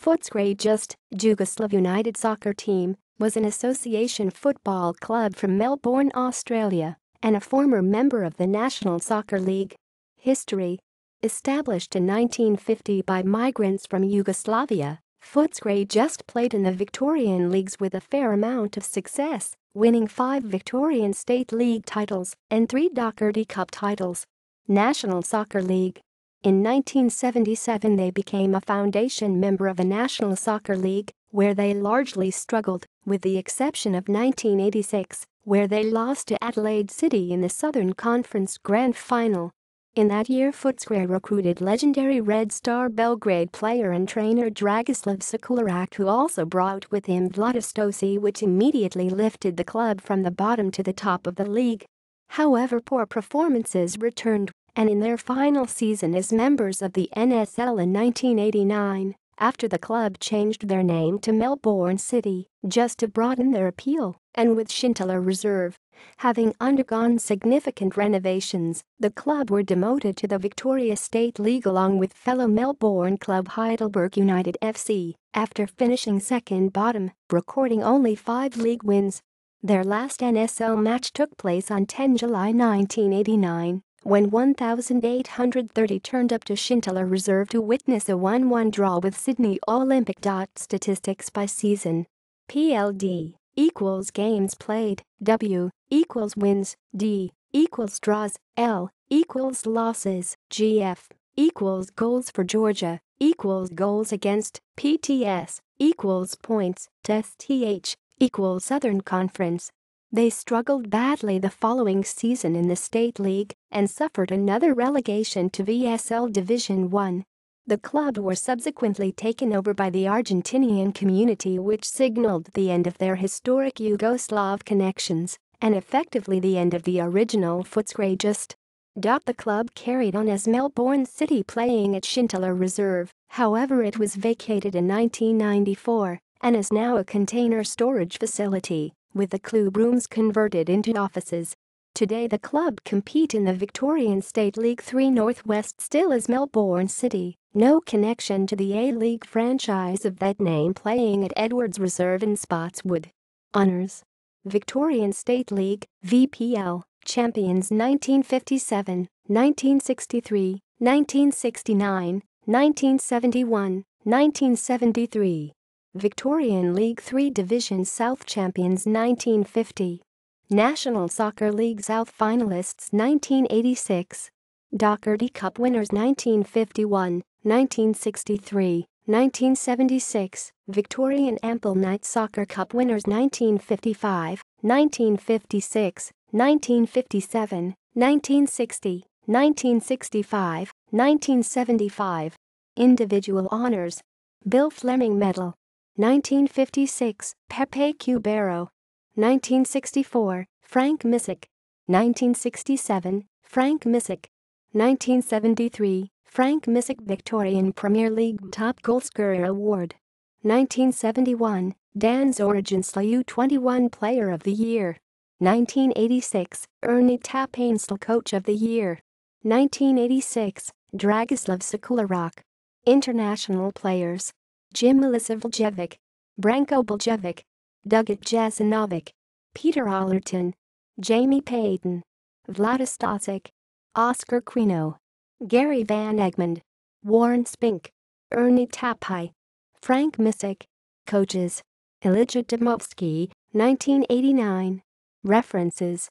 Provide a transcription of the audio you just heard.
Footscray JUST, Jugoslav United Soccer Team, was an association football club from Melbourne, Australia, and a former member of the National Soccer League. History: established in 1950 by migrants from Yugoslavia, Footscray JUST played in the Victorian leagues with a fair amount of success, winning 5 Victorian State League titles and 3 Doherty Cup titles. National Soccer League. In 1977 they became a foundation member of the National Soccer League, where they largely struggled, with the exception of 1986, where they lost to Adelaide City in the Southern Conference Grand Final. In that year Footscray recruited legendary Red Star Belgrade player and trainer Jugoslav United, who also brought with him Vladistosi, which immediately lifted the club from the bottom to the top of the league. However, poor performances returned, and in their final season as members of the NSL in 1989, after the club changed their name to Melbourne City, just to broaden their appeal, and with Shintler Reserve having undergone significant renovations, the club were demoted to the Victoria State League along with fellow Melbourne club Heidelberg United FC, after finishing second bottom, recording only 5 league wins. Their last NSL match took place on 10 July 1989, when 1,830 turned up to Shintler Reserve to witness a 1-1 draw with Sydney Olympic. Statistics by season: PLD equals games played, W equals wins, D equals draws, L equals losses, GF equals goals for Georgia equals goals against, PTS equals points, STH equals Southern Conference. They struggled badly the following season in the State League and suffered another relegation to VSL Division 1. The club were subsequently taken over by the Argentinian community, which signaled the end of their historic Yugoslav connections and effectively the end of the original Footscray JUST. The club carried on as Melbourne City, playing at Shintler Reserve, however it was vacated in 1994 and is now a container storage facility, with the club rooms converted into offices. Today the club compete in the Victorian State League 3 Northwest still as Melbourne City, no connection to the A-League franchise of that name, playing at Edwards Reserve in Spotswood. Honours: Victorian State League, VPL, champions 1957, 1963, 1969, 1971, 1973. Victorian League 3 Division South champions 1950. National Soccer League South finalists 1986. Doherty Cup winners 1951, 1963, 1976. Victorian Ample Night Soccer Cup winners 1955, 1956, 1957, 1960, 1965, 1975. Individual honours: Bill Fleming Medal 1956, Pepe Cubero. 1964, Frank Missick. 1967, Frank Missick. 1973, Frank Missick Victorian Premier League Top Goalscorer Award. 1971, Dan Zorigensla U21 Player of the Year. 1986, Ernie Tapainsel Coach of the Year. 1986, Dragislav Sekularok. International players: Jim Milivojevic, Branko Biljevic, Dugat Jasinovic, Peter Allerton, Jamie Payton, Vladistosic, Oscar Quino, Gary Van Egmond, Warren Spink, Ernie Tapai, Frank Missick. Coaches: Elijah Domovsky, 1989. References: